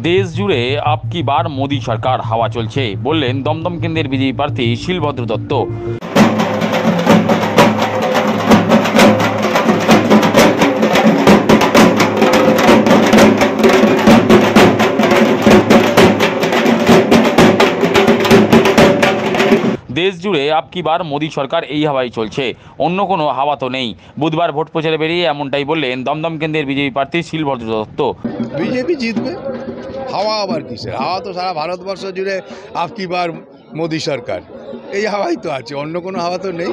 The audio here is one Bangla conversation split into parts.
দেশ জুড়ে আপ কি বার মোদী সরকার হাওয়া চলছে বললেন দমদম কেন্দ্রের বিজেপি প্রার্থী শিলভদ্র দত্ত। দেশ জুড়ে আপ কি বার মোদী সরকার এই হাওয়াই চলছে, অন্য কোনো হাওয়া তো নেই। বুধবার ভোট প্রচারে বেরিয়ে এমনটাই বললেন দমদম কেন্দ্রের বিজেপি প্রার্থী শিলভদ্র দত্ত। বিজেপি জিতবে। হাওয়া আবার কিসের হাওয়া? তো সারা ভারতবর্ষ জুড়ে আপ কি বার মোদী সরকার, এই হাওয়াই তো আছে, অন্য কোনো হাওয়া তো নেই।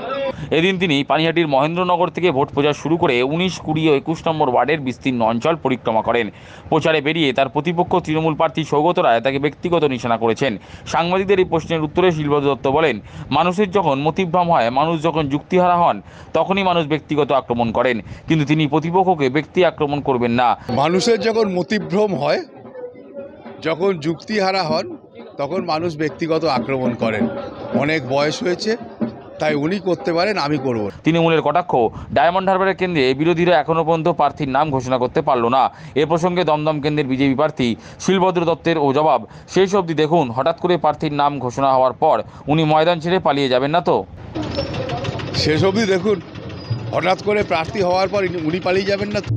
এদিন তিনি পানিহাটির মহেন্দ্রনগর থেকে ভোট প্রচার শুরু করে 19, 20 ও 21 নম্বর ওয়ার্ডের বিস্তীর্ণ অঞ্চল পরিক্রমা করেন। প্রচারে বেরিয়ে তার প্রতিপক্ষ তৃণমূল প্রার্থী সৌগত রায় তাকে ব্যক্তিগত নিশানা করেছেন। সাংবাদিকদের এই প্রশ্নের উত্তরে শিলভদ্র দত্ত বলেন, মানুষের যখন মতিভ্রম হয়, মানুষ যখন যুক্তিহারা হন, তখনই মানুষ ব্যক্তিগত আক্রমণ করেন, কিন্তু তিনি প্রতিপক্ষকে ব্যক্তি আক্রমণ করবেন না। মানুষের যখন মতিভ্রম হয়, যখন যুক্তিহারা হন, তখন মানুষ ব্যক্তিগত আক্রমণ করেন। অনেক বয়স হয়েছে, তাই উনি করতে পারেন, আমি করব। তৃণমূলের কটাক্ষ, ডায়মন্ড হারবারের কেন্দ্রে বিরোধীরা এখনও পর্যন্ত প্রার্থীর নাম ঘোষণা করতে পারল না। এ প্রসঙ্গে দমদম কেন্দ্রের বিজেপি প্রার্থী শিলভদ্র দত্তের ও জবাব, শেষ অবধি দেখুন, হঠাৎ করে প্রার্থীর নাম ঘোষণা হওয়ার পর উনি ময়দান ছেড়ে পালিয়ে যাবেন না তো? শেষ অবধি দেখুন, হঠাৎ করে প্রার্থী হওয়ার পর উনি পালিয়ে যাবেন না তো?